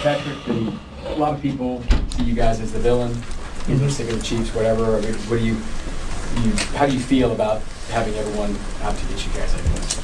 Patrick, a lot of people see you guys as the villain, either sick of the Chiefs, whatever. I mean, how do you feel about having everyone out to get you guys, I guess?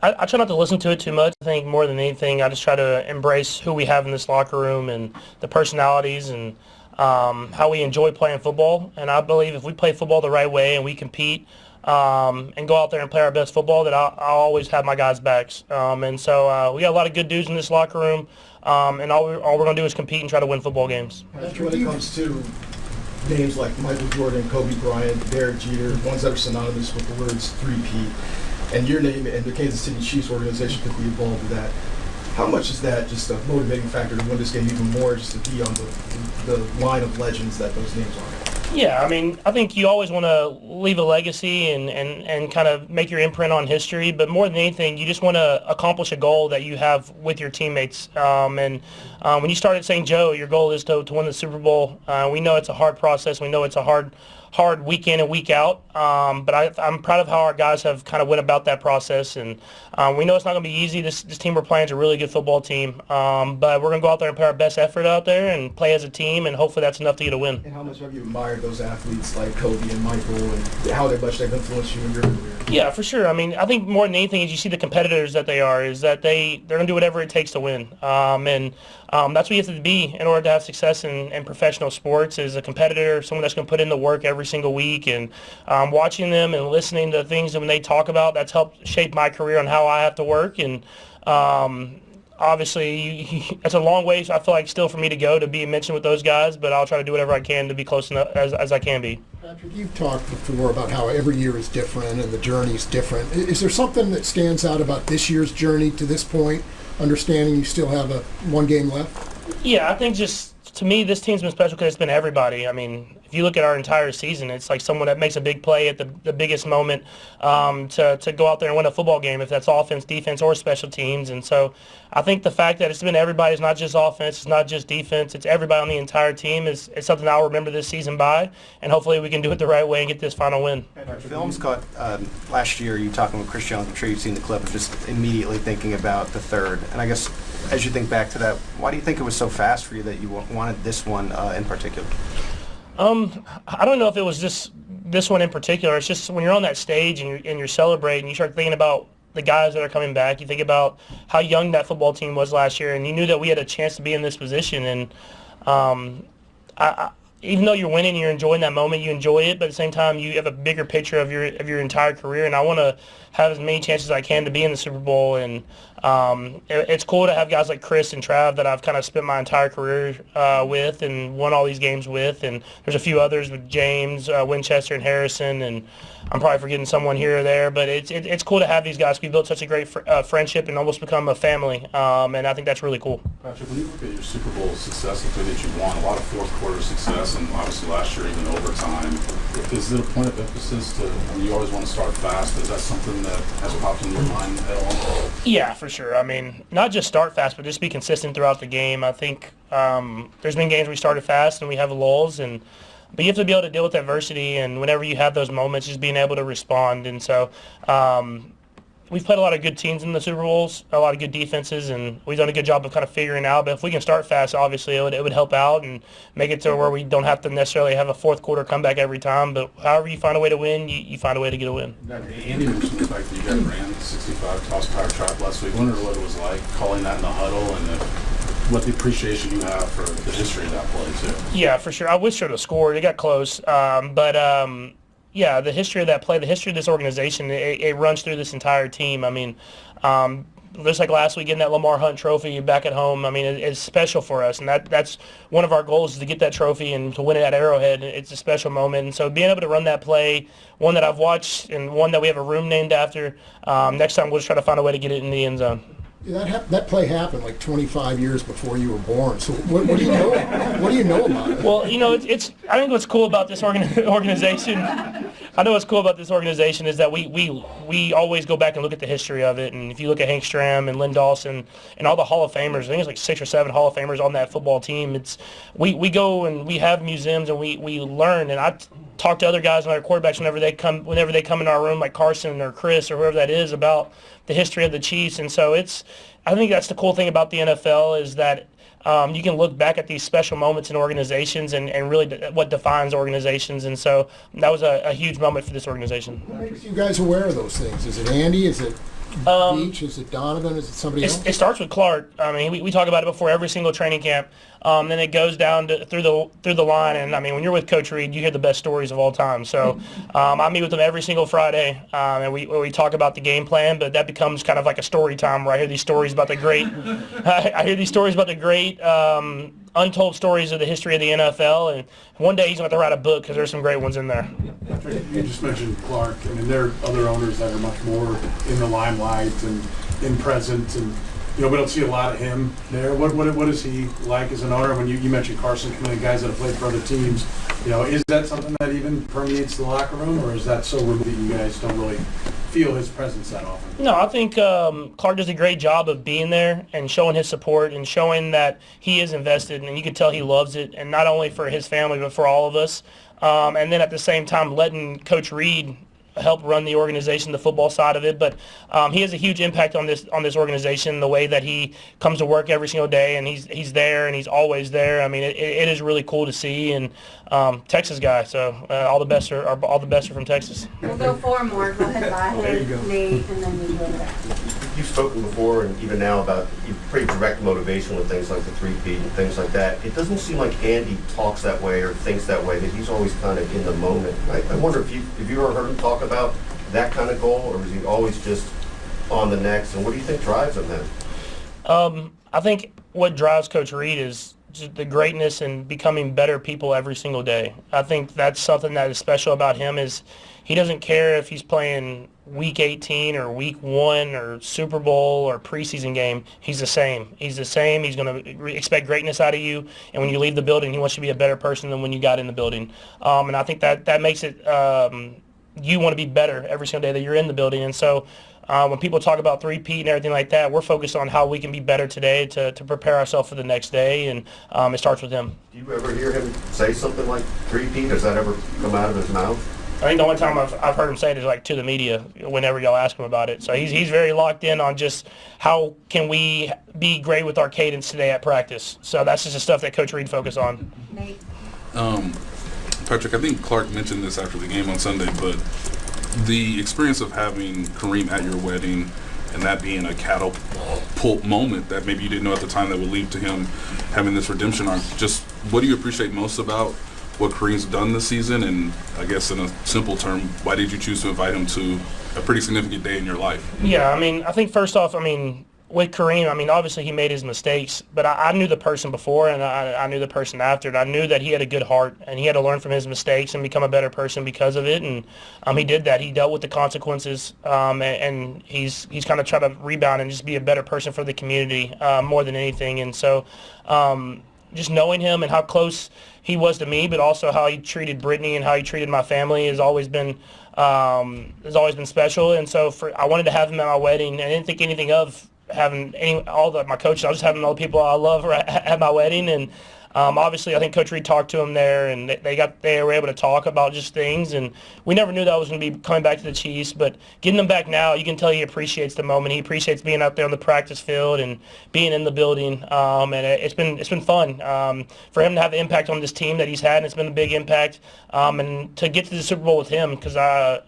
I try not to listen to it too much. I think more than anything, I just try to embrace who we have in this locker room and the personalities and how we enjoy playing football. And I believe if we play football the right way and we compete and go out there and play our best football, that I'll always have my guys' backs. And so we got a lot of good dudes in this locker room, and all we're going to do is compete and try to win football games. When it comes to names like Michael Jordan, Kobe Bryant, Derek Jeter, ones that are synonymous with the words three-peat, and your name and the Kansas City Chiefs organization could be involved with that. How much is that just a motivating factor to win this game even more, just to be on the line of legends that those names are? Yeah, I mean, I think you always want to leave a legacy and kind of make your imprint on history, but more than anything, you just want to accomplish a goal that you have with your teammates. When you start at St. Joe, your goal is to win the Super Bowl. We know it's a hard process. We know it's a hard week in and week out, but I'm proud of how our guys have kind of went about that process, and we know it's not going to be easy. This team we're playing is a really good football team, but we're going to go out there and put our best effort out there and play as a team, and hopefully that's enough to get a win. And how much have you admired those athletes like Kobe and Michael, and how much they've influenced you in your career? Yeah, for sure. I mean, I think more than anything is you see the competitors that they are, is that they're going to do whatever it takes to win, and that's what you have to be in order to have success in professional sports, is a competitor, someone that's going to put in the work every single week, and watching them and listening to things that when they talk about, that's helped shape my career on how I have to work. And obviously, it's a long way, I feel like, still for me to go to be mentioned with those guys, but I'll try to do whatever I can to be close enough as I can be. Patrick, you've talked before about how every year is different and the journey is different. Is there something that stands out about this year's journey to this point, understanding you still have one game left? Yeah, I think just, to me, this team's been special because it's been everybody. I mean, if you look at our entire season, it's like someone that makes a big play at the biggest moment to go out there and win a football game, if that's offense, defense, or special teams. And so I think the fact that it's been everybody, it's not just offense, it's not just defense, it's everybody on the entire team is something I'll remember this season by, and hopefully we can do it the right way and get this final win. Films caught last year, you talking with Chris Jones, I'm sure you've seen the clip, of just immediately thinking about the third. And I guess as you think back to that, why do you think it was so fast for you that you wanted this one in particular? I don't know if it was this one in particular. It's just when you're on that stage and you're celebrating, you start thinking about the guys that are coming back. You think about how young that football team was last year, and you knew that we had a chance to be in this position. And even though you're winning and you're enjoying that moment, you enjoy it, but at the same time, you have a bigger picture of your entire career, and I want to have as many chances as I can to be in the Super Bowl. And it's cool to have guys like Chris and Trav that I've kind of spent my entire career with and won all these games with, and there's a few others with James, Winchester, and Harrison, and I'm probably forgetting someone here or there, but it's cool to have these guys. We built such a great friendship and almost become a family, and I think that's really cool. Patrick, when you look at your Super Bowl success, the way that you won, a lot of fourth quarter success, and obviously last year even overtime, is it a point of emphasis to, I mean, you always want to start fast? Is that something that has popped in your mind at all? Yeah, for sure. I mean, not just start fast, but just be consistent throughout the game. I think there's been games we started fast and we have lulls, but you have to be able to deal with adversity, and whenever you have those moments, just being able to respond. And so we've played a lot of good teams in the Super Bowls, a lot of good defenses, and we've done a good job of kind of figuring out. But if we can start fast, obviously it would help out and make it to where we don't have to necessarily have a fourth quarter comeback every time. But however you find a way to win, you find a way to get a win. Andy mentioned the fact that you guys ran the 65 toss power trap last week. I wondered what it was like calling that in the huddle, and what the appreciation you have for the history of that play too. Yeah, for sure. I wish I would have scored. It got close, yeah, the history of that play, the history of this organization, it runs through this entire team. I mean, just like last week, getting that Lamar Hunt trophy back at home, I mean, it's special for us, and that's one of our goals, is to get that trophy and to win it at Arrowhead. It's a special moment, and so being able to run that play, one that I've watched and one that we have a room named after, next time we'll just try to find a way to get it in the end zone. That play happened like 25 years before you were born. So what do you know? What do you know about it? Well, you know, I think what's cool about this organization. I know what's cool about this organization is that we always go back and look at the history of it. And if you look at Hank Stram and Lynn Dawson and all the Hall of Famers, I think it's like 6 or 7 Hall of Famers on that football team. We go and we have museums and we learn. And I talk to other guys and other quarterbacks whenever they come in our room, like Carson or Chris or whoever that is, about the history of the Chiefs. And so I think that's the cool thing about the NFL is that you can look back at these special moments in organizations and really what defines organizations. And so that was a huge moment for this organization. What makes you guys aware of those things? Is it Andy? Is it Beach? Is it Donovan? Is it somebody else? It starts with Clark. I mean, we talk about it before every single training camp. Then it goes down through the line. And I mean, when you're with Coach Reed, you hear the best stories of all time. So I meet with him every single Friday, and we talk about the game plan. But that becomes kind of like a story time where I hear these stories about the great. I hear these stories about the great. Untold stories of the history of the NFL, and one day he's going to write a book because there's some great ones in there. You just mentioned Clark. I mean, there are other owners that are much more in the limelight and in present, and we don't see a lot of him there. What is he like as an owner? When you mentioned Carson coming in, guys that have played for other teams, is that something that even permeates the locker room, or is that so removed that you guys don't really feel his presence that often? No, I think Clark does a great job of being there and showing his support and showing that he is invested, and you can tell he loves it, and not only for his family but for all of us. And then at the same time, letting Coach Reed help run the organization, the football side of it. But he has a huge impact on this organization, the way that he comes to work every single day, and he's there and he's always there. I mean, it is really cool to see, and Texas guy. So all the best are from Texas. We'll go four more. Go ahead, Vahe, Nate, and then we go back. You've spoken before and even now about your pretty direct motivation with things like the three-peat and things like that. It doesn't seem like Andy talks that way or thinks that way, that he's always kind of in the moment. I wonder if you ever heard him talk about that kind of goal, or is he always just on the next? And what do you think drives him then? I think what drives Coach Reed is just the greatness and becoming better people every single day. I think that's something that is special about him is he doesn't care if he's playing week 18 or week 1 or Super Bowl or preseason game. He's the same. He's the same. He's going to expect greatness out of you. And when you leave the building, he wants you to be a better person than when you got in the building. And I think that makes it you want to be better every single day that you're in the building. And so when people talk about three-peat and everything like that, we're focused on how we can be better today to prepare ourselves for the next day, and it starts with him. Do you ever hear him say something like three-peat? Does that ever come out of his mouth? I think the only time I've heard him say it is like to the media whenever y'all ask him about it. So he's very locked in on just how can we be great with our cadence today at practice. So that's just the stuff that Coach Reed focused on. Nate. Patrick, I think Clark mentioned this after the game on Sunday, but the experience of having Kareem at your wedding and that being a catapult moment that maybe you didn't know at the time that would lead to him having this redemption arc, just what do you appreciate most about what Kareem's done this season? And I guess in a simple term, why did you choose to invite him to a pretty significant day in your life? Yeah, I mean, I think first off, with Kareem, obviously he made his mistakes, but I knew the person before and I knew the person after, and I knew that he had a good heart and he had to learn from his mistakes and become a better person because of it, and he did that. He dealt with the consequences, and he's kind of tried to rebound and just be a better person for the community more than anything. And so just knowing him and how close he was to me, but also how he treated Brittany and how he treated my family has always been special. And so I wanted to have him at my wedding. I didn't think anything of having my coaches. I was just having all the people I love at my wedding, and obviously I think Coach Reed talked to them there, and they were able to talk about just things, and we never knew that was going to be coming back to the Chiefs, but getting them back now, you can tell he appreciates the moment. He appreciates being out there on the practice field and being in the building, and it's been fun for him to have the impact on this team that he's had, and it's been a big impact, and to get to the Super Bowl with him, because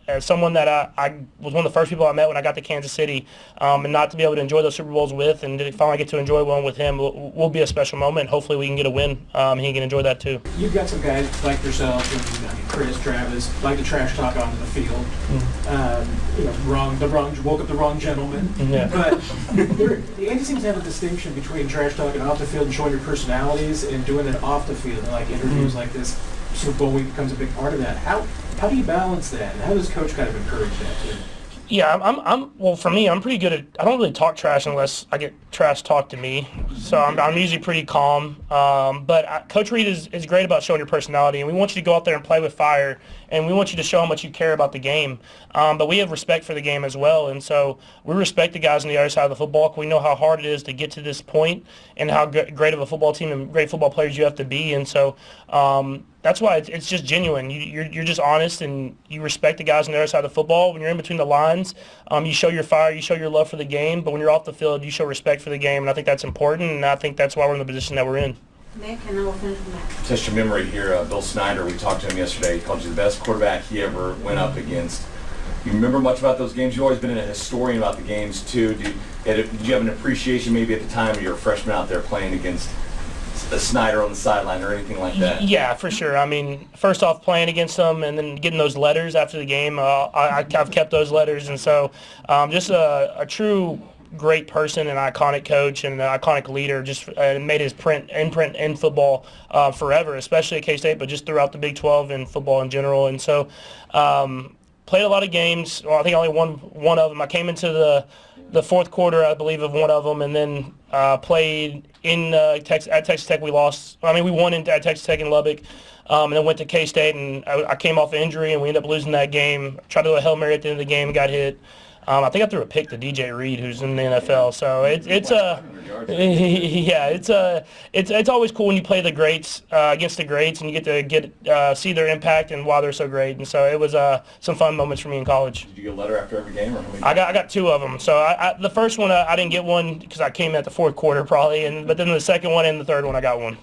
as someone that I was one of the first people I met when I got to Kansas City, and not to be able to enjoy those Super Bowls with, and to finally get to enjoy one with him will be a special moment. Hopefully we can get a win. He can enjoy that too. You've got some guys like yourself and Chris, Travis, like to trash talk onto the field. Woke up the wrong gentleman. Yeah. But Andy seems to have a distinction between trash talking off the field and showing your personalities and doing it off the field. Like interviews like this, Super Bowl week becomes a big part of that. How do you balance that? And how does Coach kind of encourage that too? Yeah, well, for me, I'm pretty good at, I don't really talk trash unless I get trash talked to me. So I'm usually pretty calm. But Coach Reed is great about showing your personality, and we want you to go out there and play with fire, and we want you to show how much you care about the game. But we have respect for the game as well, and so we respect the guys on the other side of the football. We know how hard it is to get to this point and how great of a football team and great football players you have to be. And so that's why it's just genuine. You're just honest, and you respect the guys on the other side of the football. When you're in between the lines, you show your fire, you show your love for the game. But when you're off the field, you show respect for the game, and I think that's important. And I think that's why we're in the position that we're in. Nick, and then we'll finish with Matt. Test your memory here. Bill Snyder, we talked to him yesterday. He called you the best quarterback he ever went up against. You remember much about those games? You've always been a historian about the games, too. Did you have an appreciation maybe at the time you were a freshman out there playing against Snyder on the sideline or anything like that? Yeah, for sure. I mean, first off, playing against them and then getting those letters after the game, I've kept those letters. And so just a true great person, an iconic coach, and an iconic leader, just made his imprint in football forever, especially at K-State, but just throughout the Big 12 and football in general. And so played a lot of games. Well, I think I only won one of them. I came into the fourth quarter, I believe, of one of them, and then played at Texas Tech. We lost. I mean, we won at Texas Tech in Lubbock, and then went to K-State, and I came off injury, and we ended up losing that game. Tried to do a Hail Mary at the end of the game, got hit. I think I threw a pick to DJ Reed, who's in the NFL. So it's always cool when you play the greats against the greats, and you get to see their impact and why they're so great. And so it was some fun moments for me in college. Did you get a letter after every game, or how many? I got two of them. So the first one I didn't get one because I came at the fourth quarter probably, but then the second one and the third one I got one.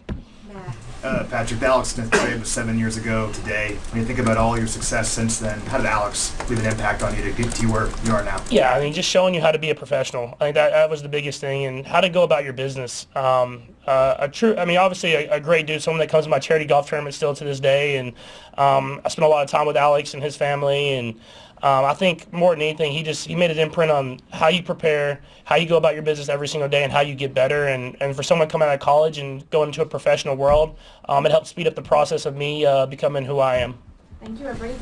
Patrick, the Alex Smith trade was 7 years ago today. When you think about all your success since then, how did Alex leave an impact on you to get to where you are now? Yeah, I mean, just showing you how to be a professional. I think that was the biggest thing, and how to go about your business. Obviously a great dude, someone that comes to my charity golf tournament still to this day, and I spent a lot of time with Alex and his family, and I think more than anything, he made his imprint on how you prepare, how you go about your business every single day, and how you get better. And for someone coming out of college and going into a professional world, it helped speed up the process of me becoming who I am. Thank you, everybody.